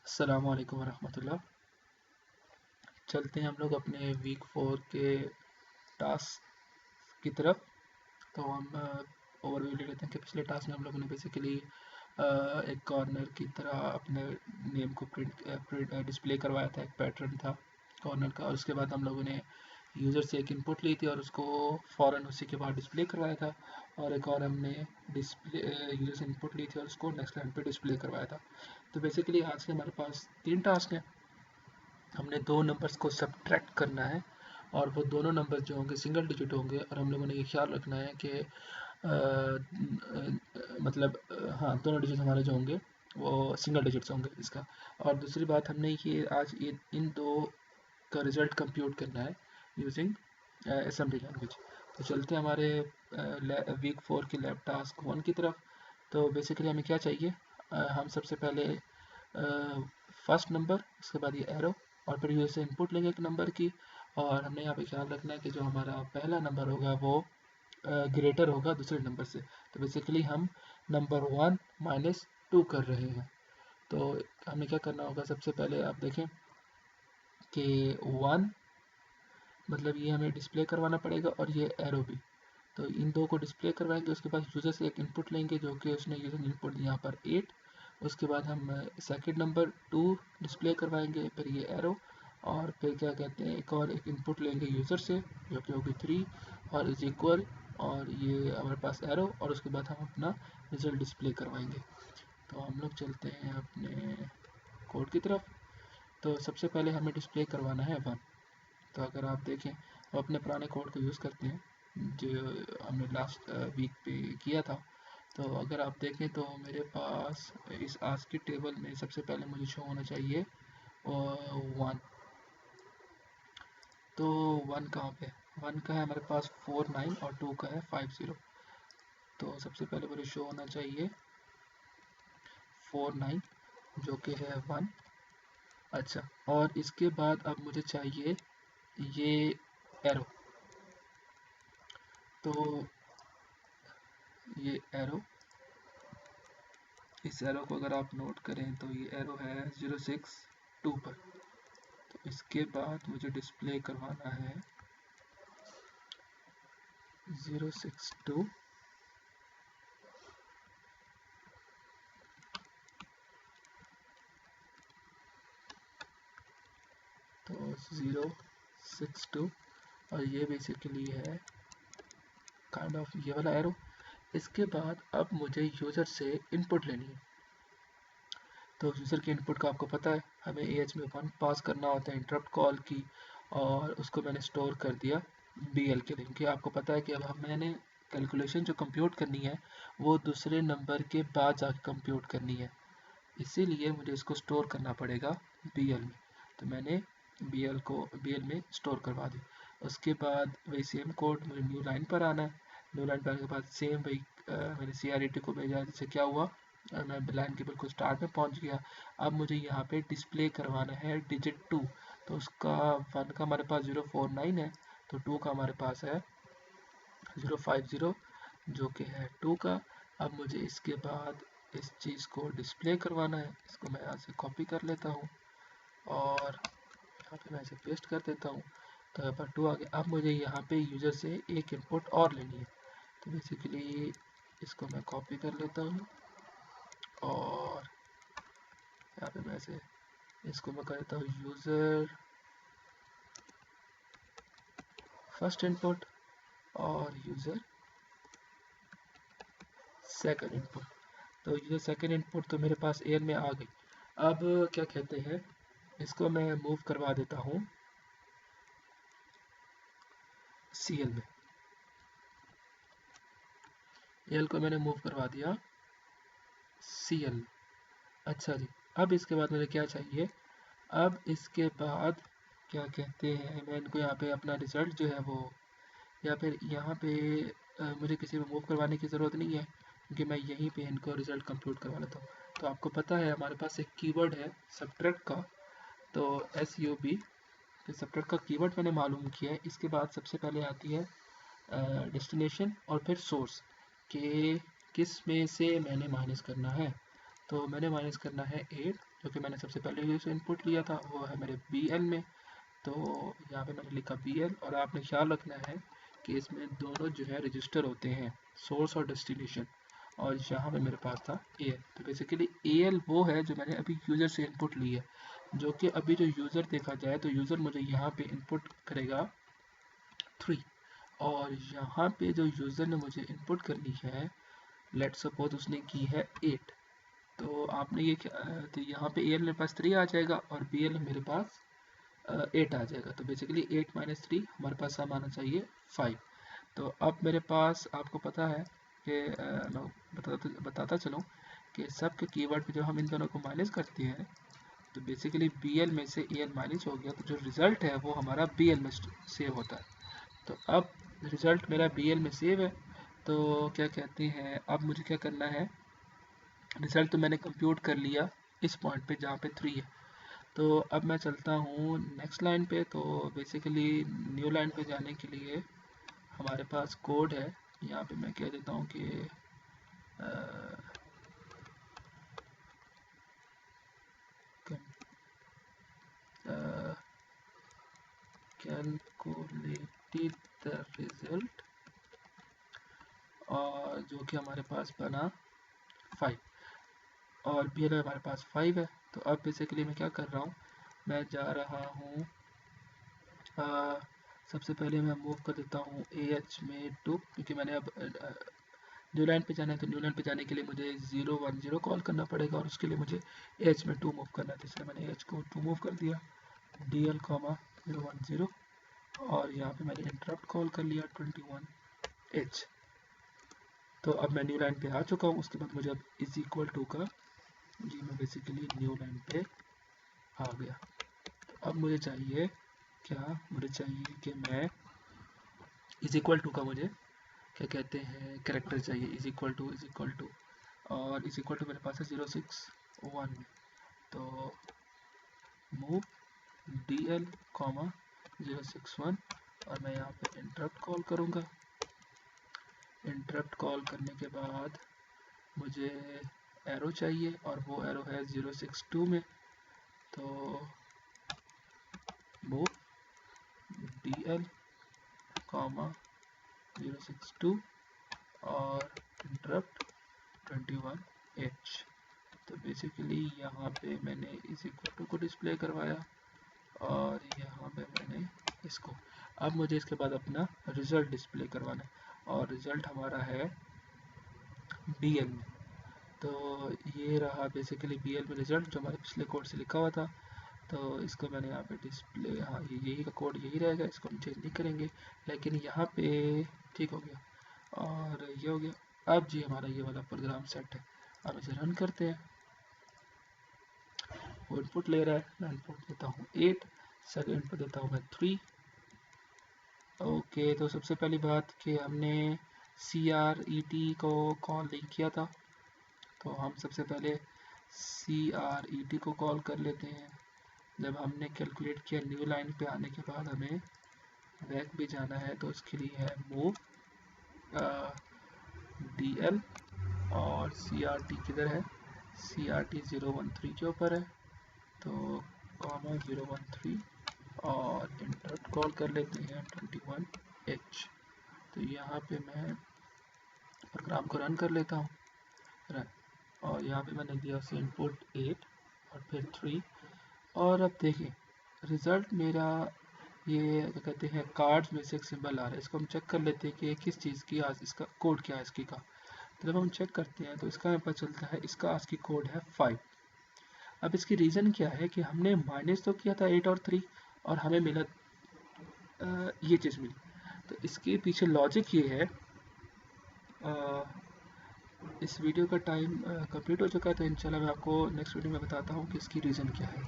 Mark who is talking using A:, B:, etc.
A: अस्सलामुअलैकुम वरहमतुल्लाह। चलते हैं हम लोग अपने वीक 4 के टास्क की तरफ। तो हम ओवरव्यू ले लेते हैं कि पिछले टास्क में हम लोगों ने बेसिकली एक कॉर्नर की तरह अपने नेम को प्रिंट डिस्प्ले करवाया था। एक पैटर्न था कॉर्नर का, और उसके बाद हम लोगों ने यूज़र से एक इनपुट ली थी और उसको फ़ौरन उसी के बाद डिस्प्ले करवाया था। और एक और हमने डिस्प्ले यूज़र से इनपुट ली थी और उसको नेक्स्ट लाइन पे डिस्प्ले करवाया था। तो बेसिकली आज के हमारे पास 3 टास्क हैं। हमने दो नंबर्स को सब्ट्रैक्ट करना है और वो दोनों नंबर्स जो होंगे सिंगल डिजिट होंगे, और हम लोगों ने ये ख्याल रखना है कि हाँ, दोनों डिजिट हमारे जो होंगे वो सिंगल डिजिट्स होंगे इसका। और दूसरी बात, हमने ये आज ये इन दो का रिजल्ट कंप्यूट करना है यूजिंग असेंबली लैंग्वेज। तो चलते हैं हमारे वीक 4 की लैब टास्क 1 की तरफ। तो बेसिकली हमें क्या चाहिए, हम सबसे पहले फर्स्ट नंबर, उसके बाद ये एरो, और फिर यूएस से इनपुट लेंगे एक नंबर की। और हमने यहाँ पे ख्याल रखना है कि जो हमारा पहला नंबर होगा वो ग्रेटर होगा दूसरे नंबर से। तो बेसिकली हम नंबर 1 माइनस 2 कर रहे हैं। तो हमें क्या करना होगा, सबसे पहले आप देखें कि 1 मतलब ये हमें डिस्प्ले करवाना पड़ेगा और ये एरो भी। तो इन दो को डिस्प्ले करवाएंगे, उसके बाद यूज़र से एक इनपुट लेंगे जो कि उसने यूज़र इनपुट यहाँ पर 8। उसके बाद हम सेकंड नंबर 2 डिस्प्ले करवाएंगे, फिर ये एरो, और फिर क्या कहते हैं एक इनपुट लेंगे यूज़र से जो कि होगी 3 और इज इक्वल, और ये हमारे पास एरो, और उसके बाद हम अपना रिजल्ट डिस्प्ले करवाएंगे। तो हम लोग चलते हैं अपने कोड की तरफ। तो सबसे पहले हमें डिस्प्ले करवाना है 1। तो अगर आप देखें, हम अपने पुराने कोड को यूज़ करते हैं जो हमने लास्ट वीक पे किया था। तो अगर आप देखें तो मेरे पास इस आज की टेबल में सबसे पहले मुझे शो होना चाहिए 1। तो 1 कहाँ पे, 1 का है हमारे पास 4 9 और 2 का है 5 0। तो सबसे पहले मुझे शो होना चाहिए 4 9 जो कि है 1। अच्छा, और इसके बाद अब मुझे चाहिए ये एरो। तो ये एरो, इस एरो को अगर आप नोट करें तो ये एरो है 062 पर। तो इसके बाद मुझे डिस्प्ले करवाना है 062, तो 062, और ये बेसिकली है काइंड ऑफ ये वाला एरो। इसके बाद अब मुझे यूज़र से इनपुट लेनी है। तो यूज़र के इनपुट का आपको पता है, हमें एएच में 1 पास करना होता है इंटरप्ट कॉल की, और उसको मैंने स्टोर कर दिया बीएल के लिए, क्योंकि आपको पता है कि अब मैंने कैलकुलेशन जो कंप्यूट करनी है वो दूसरे नंबर के बाद जाके कंप्यूट करनी है, इसीलिए मुझे इसको स्टोर करना पड़ेगा बीएल में। तो मैंने बीएल में स्टोर करवा दी। उसके बाद वही सेम कोड मुझे न्यू लाइन पर आना है। न्यू लाइन पर आने के बाद सेम वही मैंने CRET को भेजा, जिससे क्या हुआ, मैं लाइन के बिल्कुल स्टार्ट में पहुंच गया। अब मुझे यहाँ पे डिस्प्ले करवाना है डिजिट 2। तो उसका 1 का हमारे पास 049 है, तो 2 का हमारे पास है 050 जो कि है 2 का। अब मुझे इसके बाद इस चीज़ को डिस्प्ले करवाना है। इसको मैं यहाँ से कॉपी कर लेता हूँ और यहाँ पे मैं इसे पेस्ट कर देता हूँ। तो यहाँ पर 2 आ गया। अब मुझे यहाँ पे यूज़र से एक इनपुट और लेनी है। तो बेसिकली इसको मैं कॉपी कर लेता हूँ और यहाँ पे मैं इसे इसको मैं कर देता हूँ यूज़र फर्स्ट इनपुट और यूज़र सेकंड इनपुट। तो ये सेकंड इनपुट तो मेरे पास एयर में आ गई। अब क्या कहते हैं, इसको मैं मूव करवा देता हूँ CL में। एल को मैंने मूव करवा दिया CL। अच्छा जी, अब इसके बाद मुझे क्या चाहिए, अब इसके बाद क्या कहते हैं, मैं इनको यहाँ पे अपना रिजल्ट जो है वो, या फिर यहाँ पे मुझे किसी में मूव करवाने की ज़रूरत नहीं है, क्योंकि मैं यहीं पे इनको रिज़ल्ट कंप्यूट करवा लेता हूँ। तो आपको पता है हमारे पास एक कीवर्ड है सब्ट्रैक्ट का, तो SUB, तो सब्ट्रैक्ट का कीवर्ड मैंने मालूम किया है। इसके बाद सबसे पहले आती है डेस्टिनेशन और फिर सोर्स, कि किस में से मैंने माइनस करना है। तो मैंने माइनस करना है 8, जो कि मैंने सबसे पहले जो इनपुट लिया था वो है मेरे BL में। तो यहाँ पे मैंने लिखा BL, और आपने ख्याल रखना है कि इसमें दोनों जो है रजिस्टर होते हैं, सोर्स और डेस्टिनेशन, और यहाँ पे मेरे पास था AL। तो बेसिकली AL वो है जो मैंने अभी यूज़र से इनपुट ली है, जो कि अभी जो यूज़र देखा जाए तो यूज़र मुझे यहाँ पे इनपुट करेगा 3, और यहाँ पे जो यूज़र ने मुझे इनपुट करनी है, लेट सपोज उसने की है 8, तो आपने ये तो यहाँ पे AL मेरे पास 3 आ जाएगा और BL मेरे पास 8 आ जाएगा। तो बेसिकली 8 माइनस 3 हमारे पास सम आना चाहिए 5। तो अब मेरे पास आपको पता है कि मैं बताता चलूँ कि सब के कीवर्ड पे जब हम इन दोनों को माइनस करते हैं तो बेसिकली BL में से AL माइनस हो गया, तो जो रिज़ल्ट है वो हमारा BL में सेव होता है। तो अब रिज़ल्ट मेरा BL में सेव है, तो क्या कहते हैं, अब मुझे क्या करना है, रिज़ल्ट तो मैंने कंप्यूट कर लिया इस पॉइंट पे जहाँ पे 3 है। तो अब मैं चलता हूँ नेक्स्ट लाइन पे। तो बेसिकली न्यू लाइन पे जाने के लिए हमारे पास कोड है, यहाँ पे मैं कह देता हूँ कि कैलकुलेटेड द रिजल्ट, और जो कि हमारे पास बना 5, और BL हमारे पास 5 है। तो अब बेसिकली मैं क्या कर रहा हूँ, मैं जा रहा हूँ सबसे पहले मैं मूव कर देता हूँ AH में 2, क्योंकि मैंने अब न्यू लाइन पे जाना है। तो न्यू लाइन पे जाने के लिए मुझे 010 कॉल करना पड़ेगा, और उसके लिए मुझे AH में 2 मूव करना है। तो इसलिए मैंने AH को 2 मूव कर दिया, DL 010, और यहाँ पे मैंने इंटरप्ट कॉल कर लिया 21H। तो अब मैं न्यू लाइन पे आ चुका हूँ। उसके बाद मुझे अब इज इक्वल टू का, जी मैं बेसिकली न्यू लाइन पे आ गया। तो अब मुझे चाहिए क्या, मुझे चाहिए कि मैं इज इक्वल टू का मुझे क्या कहते हैं कैरेक्टर चाहिए, इज इक्वल टू और इज इक्वल टू मेरे पास है 061 में। तो मूव DL 061, और मैं यहाँ पे इंटरप्ट कॉल करूँगा। इंटरप्ट कॉल करने के बाद मुझे एरो चाहिए, और वो एरो है 062 में। तो मूव DL 062 और इंटरप्ट 21H। तो बेसिकली यहाँ पे मैंने इस इक्वल टू को डिस्प्ले करवाया, और यहाँ पे मैंने इसको, अब मुझे इसके बाद अपना रिज़ल्ट डिस्प्ले करवाना है, और रिज़ल्ट हमारा है BL में। तो ये रहा बेसिकली BL में रिज़ल्ट जो हमारे पिछले कोड से लिखा हुआ था। तो इसको मैंने यहाँ पे डिस्प्ले, हाँ यही का कोड यही रहेगा, इसको हम चेंज नहीं करेंगे। लेकिन यहाँ पे ठीक हो गया, और ये हो गया। अब जी हमारा ये वाला प्रोग्राम सेट है। अब इसे रन करते हैं। वो इनपुट ले रहा है, मैं इनपुट देता हूँ 8, सेकेंड इनपुट देता हूँ मैं 3। ओके, तो सबसे पहली बात कि हमने CRET को कॉल नहीं किया था, तो हम सबसे पहले CRET को कॉल कर लेते हैं। जब हमने कैलकुलेट किया न्यू लाइन पे आने के बाद हमें बैक भी जाना है, तो उसके लिए है मूव DL, और CRT किधर है, CRT 013 के ऊपर है। तो 013, और इंटरप्ट कॉल कर लेते हैं 21H। तो यहाँ पे मैं प्रोग्राम को रन कर लेता हूँ, रन, और यहाँ पे मैंने दिया उसे इनपुट 8 और फिर 3। और अब देखें रिज़ल्ट मेरा, ये क्या कहते हैं कार्ड्स में से एक सिंबल आ रहा है। इसको हम चेक कर लेते हैं कि ये किस चीज़ की, आज इसका कोड क्या है इसकी का। तो जब हम चेक करते हैं तो इसका हमें पता चलता है इसका आज की कोड है 5। अब इसकी रीज़न क्या है कि हमने माइनस तो किया था 8 और 3, और हमें मिला ये चीज़ मिली। तो इसके पीछे लॉजिक ये है। इस वीडियो का टाइम कंप्लीट हो चुका है, तो इंशाल्लाह मैं आपको नेक्स्ट वीडियो में बताता हूँ कि इसकी रीज़न क्या है।